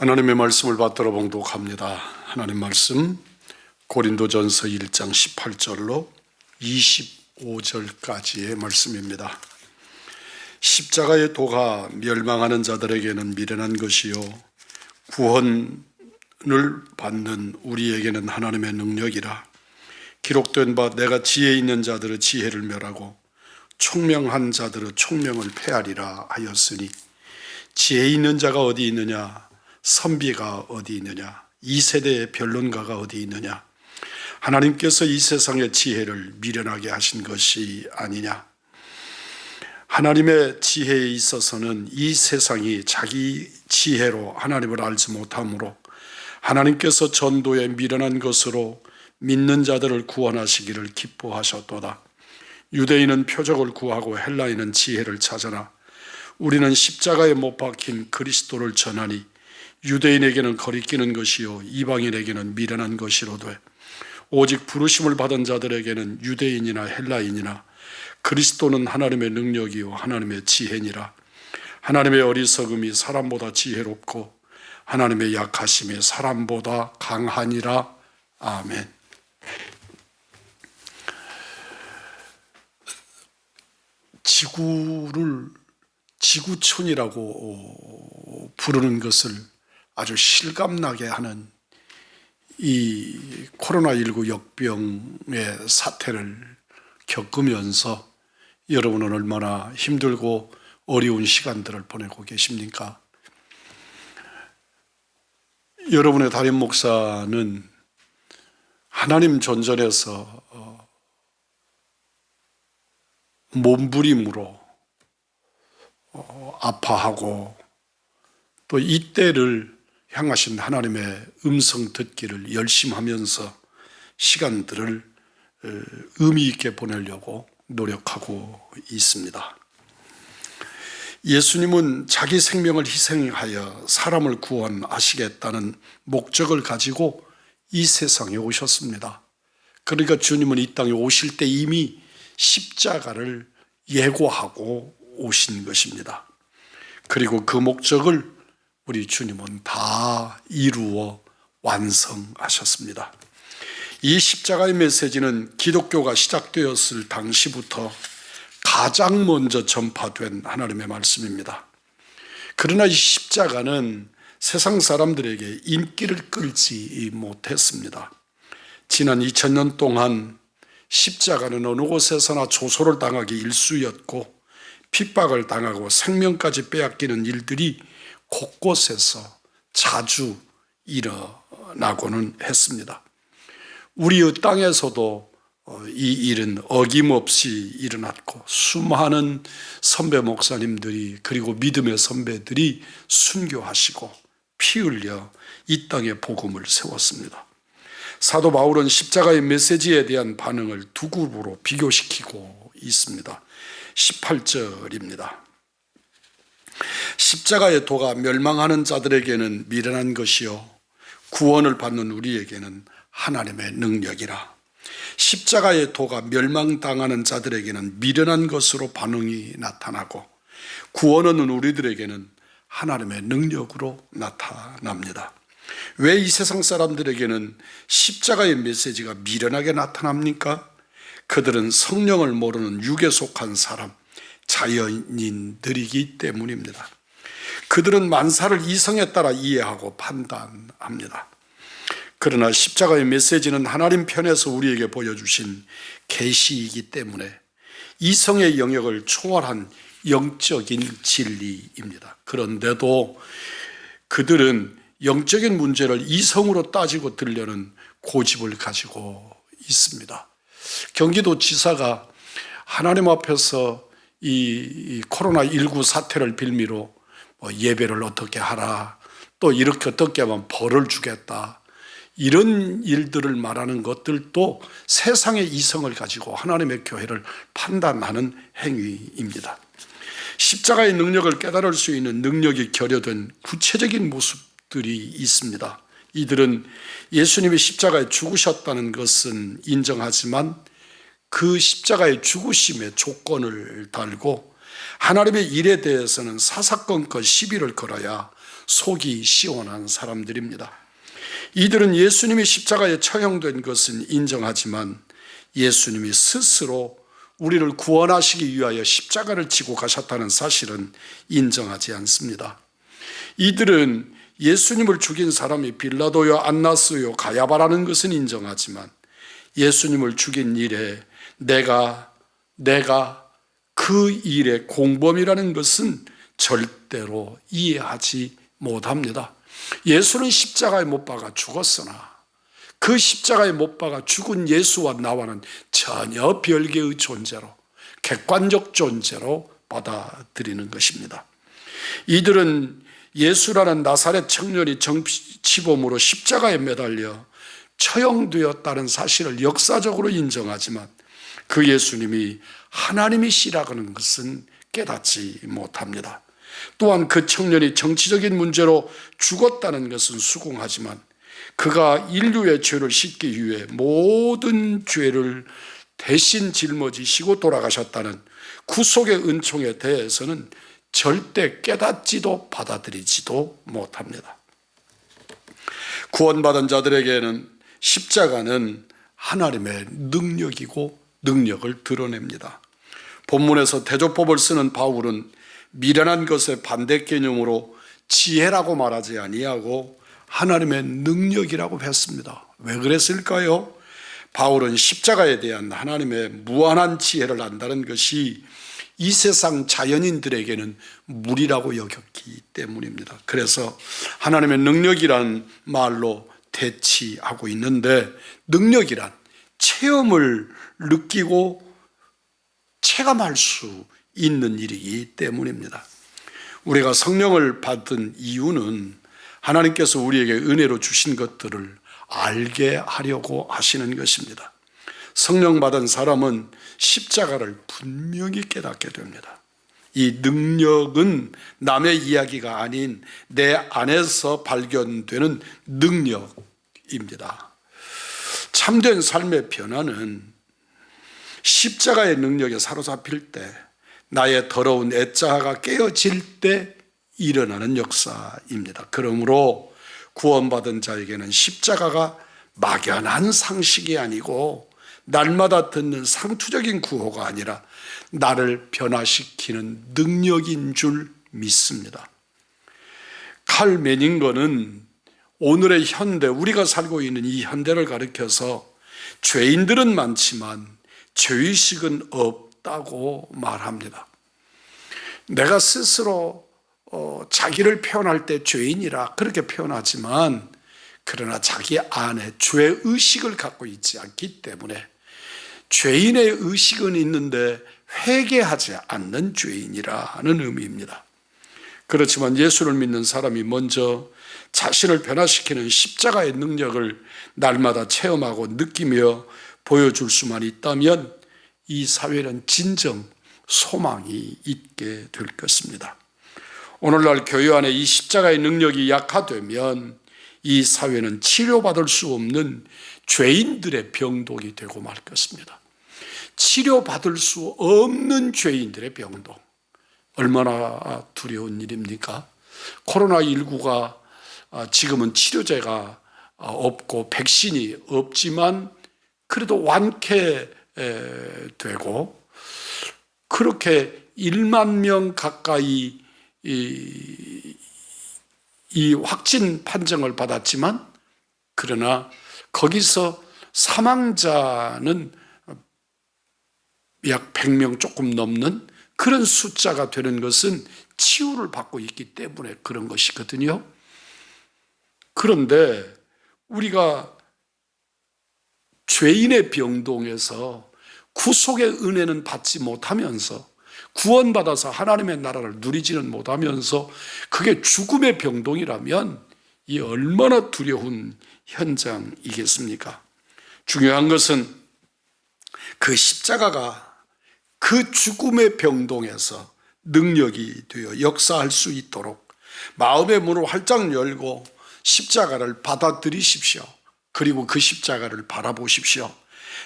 하나님의 말씀을 받들어 봉독합니다. 하나님 말씀 고린도전서 1장 18절로 25절까지의 말씀입니다. 십자가의 도가 멸망하는 자들에게는 미련한 것이요 구원을 받는 우리에게는 하나님의 능력이라. 기록된 바 내가 지혜 있는 자들의 지혜를 멸하고 총명한 자들의 총명을 폐하리라 하였으니, 지혜 있는 자가 어디 있느냐? 선비가 어디 있느냐? 이 세대의 변론가가 어디 있느냐? 하나님께서 이 세상의 지혜를 미련하게 하신 것이 아니냐? 하나님의 지혜에 있어서는 이 세상이 자기 지혜로 하나님을 알지 못하므로 하나님께서 전도에 미련한 것으로 믿는 자들을 구원하시기를 기뻐하셨도다. 유대인은 표적을 구하고 헬라인은 지혜를 찾으나 우리는 십자가에 못 박힌 그리스도를 전하니, 유대인에게는 거리끼는 것이요 이방인에게는 미련한 것이로되 오직 부르심을 받은 자들에게는 유대인이나 헬라인이나 그리스도는 하나님의 능력이요 하나님의 지혜니라. 하나님의 어리석음이 사람보다 지혜롭고 하나님의 약하심이 사람보다 강하니라. 아멘. 지구를 지구촌이라고 부르는 것을 아주 실감나게 하는 이 코로나19 역병의 사태를 겪으면서 여러분은 얼마나 힘들고 어려운 시간들을 보내고 계십니까? 여러분의 담임 목사는 하나님 존전에서 몸부림으로 아파하고 또 이때를 향하신 하나님의 음성 듣기를 열심하면서 시간들을 의미 있게 보내려고 노력하고 있습니다. 예수님은 자기 생명을 희생하여 사람을 구원하시겠다는 목적을 가지고 이 세상에 오셨습니다. 그러니까 주님은 이 땅에 오실 때 이미 십자가를 예고하고 오신 것입니다. 그리고 그 목적을 우리 주님은 다 이루어 완성하셨습니다. 이 십자가의 메시지는 기독교가 시작되었을 당시부터 가장 먼저 전파된 하나님의 말씀입니다. 그러나 이 십자가는 세상 사람들에게 인기를 끌지 못했습니다. 지난 2000년 동안 십자가는 어느 곳에서나 조소를 당하기 일쑤였고 핍박을 당하고 생명까지 빼앗기는 일들이 곳곳에서 자주 일어나고는 했습니다. 우리의 땅에서도 이 일은 어김없이 일어났고 수많은 선배 목사님들이 그리고 믿음의 선배들이 순교하시고 피 흘려 이 땅에 복음을 세웠습니다. 사도 바울은 십자가의 메시지에 대한 반응을 두 그룹으로 비교시키고 있습니다. 18절입니다. 십자가의 도가 멸망하는 자들에게는 미련한 것이요 구원을 받는 우리에게는 하나님의 능력이라. 십자가의 도가 멸망당하는 자들에게는 미련한 것으로 반응이 나타나고 구원은 우리들에게는 하나님의 능력으로 나타납니다. 왜 이 세상 사람들에게는 십자가의 메시지가 미련하게 나타납니까? 그들은 성령을 모르는 육에 속한 사람, 자연인들이기 때문입니다. 그들은 만사를 이성에 따라 이해하고 판단합니다. 그러나 십자가의 메시지는 하나님 편에서 우리에게 보여주신 계시이기 때문에 이성의 영역을 초월한 영적인 진리입니다. 그런데도 그들은 영적인 문제를 이성으로 따지고 들려는 고집을 가지고 있습니다. 경기도지사가 하나님 앞에서 이 코로나19 사태를 빌미로 예배를 어떻게 하라, 또 이렇게 어떻게 하면 벌을 주겠다, 이런 일들을 말하는 것들도 세상의 이성을 가지고 하나님의 교회를 판단하는 행위입니다. 십자가의 능력을 깨달을 수 있는 능력이 결여된 구체적인 모습들이 있습니다. 이들은 예수님이 십자가에 죽으셨다는 것은 인정하지만 그 십자가의 죽으심의 조건을 달고 하나님의 일에 대해서는 사사건건 시비를 걸어야 속이 시원한 사람들입니다. 이들은 예수님이 십자가에 처형된 것은 인정하지만 예수님이 스스로 우리를 구원하시기 위하여 십자가를 지고 가셨다는 사실은 인정하지 않습니다. 이들은 예수님을 죽인 사람이 빌라도요, 안나스요, 가야바라는 것은 인정하지만 예수님을 죽인 일에 내가 그 일의 공범이라는 것은 절대로 이해하지 못합니다. 예수는 십자가에 못 박아 죽었으나 그 십자가에 못 박아 죽은 예수와 나와는 전혀 별개의 존재로, 객관적 존재로 받아들이는 것입니다. 이들은 예수라는 나사렛 청년이 정치범으로 십자가에 매달려 처형되었다는 사실을 역사적으로 인정하지만 그 예수님이 하나님이시라는 것은 깨닫지 못합니다. 또한 그 청년이 정치적인 문제로 죽었다는 것은 수긍하지만 그가 인류의 죄를 씻기 위해 모든 죄를 대신 짊어지시고 돌아가셨다는 구속의 은총에 대해서는 절대 깨닫지도 받아들이지도 못합니다. 구원받은 자들에게는 십자가는 하나님의 능력이고 능력을 드러냅니다. 본문에서 대조법을 쓰는 바울은 미련한 것의 반대 개념으로 지혜라고 말하지 아니하고 하나님의 능력이라고 했습니다. 왜 그랬을까요? 바울은 십자가에 대한 하나님의 무한한 지혜를 안다는 것이 이 세상 자연인들에게는 무리라고 여겼기 때문입니다. 그래서 하나님의 능력이란 말로 대치하고 있는데, 능력이란 체험을 느끼고 체감할 수 있는 일이기 때문입니다. 우리가 성령을 받은 이유는 하나님께서 우리에게 은혜로 주신 것들을 알게 하려고 하시는 것입니다. 성령 받은 사람은 십자가를 분명히 깨닫게 됩니다. 이 능력은 남의 이야기가 아닌 내 안에서 발견되는 능력입니다. 참된 삶의 변화는 십자가의 능력에 사로잡힐 때, 나의 더러운 애자가 깨어질 때 일어나는 역사입니다. 그러므로 구원받은 자에게는 십자가가 막연한 상식이 아니고 날마다 듣는 상투적인 구호가 아니라 나를 변화시키는 능력인 줄 믿습니다. 칼 메닝거는 오늘의 현대, 우리가 살고 있는 이 현대를 가리켜서 죄인들은 많지만 죄의식은 없다고 말합니다. 내가 스스로 자기를 표현할 때 죄인이라 그렇게 표현하지만 그러나 자기 안에 죄의식을 갖고 있지 않기 때문에 죄인의 의식은 있는데 회개하지 않는 죄인이라는 의미입니다. 그렇지만 예수를 믿는 사람이 먼저 자신을 변화시키는 십자가의 능력을 날마다 체험하고 느끼며 보여줄 수만 있다면 이 사회는 진정 소망이 있게 될 것입니다. 오늘날 교회 안에 이 십자가의 능력이 약화되면 이 사회는 치료받을 수 없는 죄인들의 병동이 되고 말 것입니다. 치료받을 수 없는 죄인들의 병동. 얼마나 두려운 일입니까? 코로나19가 지금은 치료제가 없고 백신이 없지만 그래도 완쾌되고 그렇게 1만 명 가까이 이 확진 판정을 받았지만 그러나 거기서 사망자는 약 100명 조금 넘는 그런 숫자가 되는 것은 치유를 받고 있기 때문에 그런 것이거든요. 그런데 우리가 죄인의 병동에서 구속의 은혜는 받지 못하면서 구원받아서 하나님의 나라를 누리지는 못하면서 그게 죽음의 병동이라면 이 얼마나 두려운 현장이겠습니까? 중요한 것은 그 십자가가 그 죽음의 병동에서 능력이 되어 역사할 수 있도록 마음의 문을 활짝 열고 십자가를 받아들이십시오. 그리고 그 십자가를 바라보십시오.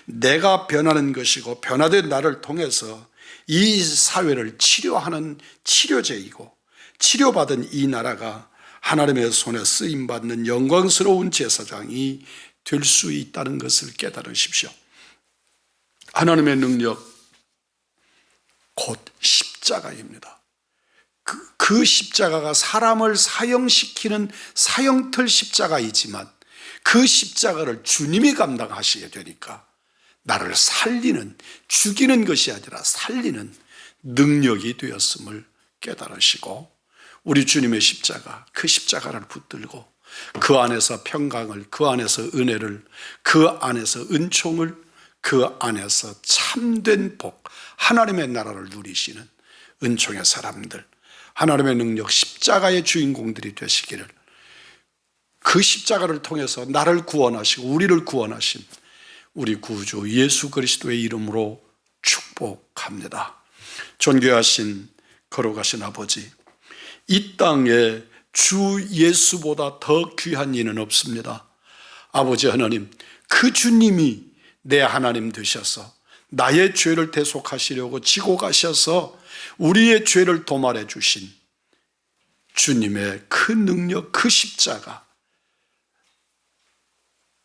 내가 변하는 것이고 변화된 나를 통해서 이 사회를 치료하는 치료제이고 치료받은 이 나라가 하나님의 손에 쓰임받는 영광스러운 제사장이 될 수 있다는 것을 깨달으십시오. 하나님의 능력 곧 십자가입니다. 그 십자가가 사람을 사형시키는 사형틀 십자가이지만 그 십자가를 주님이 감당하시게 되니까 나를 살리는, 죽이는 것이 아니라 살리는 능력이 되었음을 깨달으시고, 우리 주님의 십자가, 그 십자가를 붙들고 그 안에서 평강을, 그 안에서 은혜를, 그 안에서 은총을, 그 안에서 참된 복, 하나님의 나라를 누리시는 은총의 사람들, 하나님의 능력 십자가의 주인공들이 되시기를, 그 십자가를 통해서 나를 구원하시고 우리를 구원하신 우리 구주 예수 그리스도의 이름으로 축복합니다. 존귀하신 거룩하신 아버지, 이 땅에 주 예수보다 더 귀한 이는 없습니다. 아버지 하나님, 그 주님이 내 하나님 되셔서 나의 죄를 대속하시려고 지고 가셔서 우리의 죄를 도말해 주신 주님의 그 능력, 그 십자가,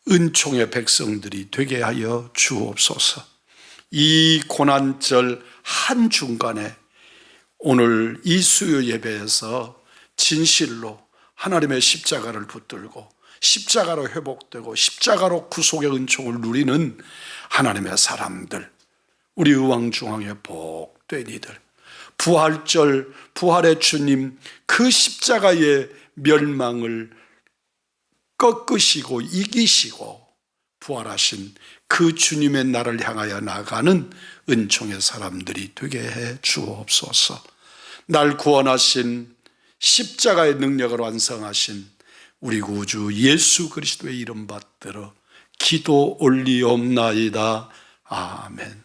은총의 백성들이 되게 하여 주옵소서. 이 고난절 한중간에 오늘 이 수요 예배에서 진실로 하나님의 십자가를 붙들고 십자가로 회복되고 십자가로 구속의 은총을 누리는 하나님의 사람들, 우리 의왕중앙의 복된 이들, 부활절, 부활의 주님 그 십자가의 멸망을 꺾으시고 이기시고 부활하신 그 주님의 나라를 향하여 나가는 은총의 사람들이 되게 해 주옵소서. 날 구원하신 십자가의 능력을 완성하신 우리 구주 예수 그리스도의 이름 받들어 기도 올리옵나이다. 아멘.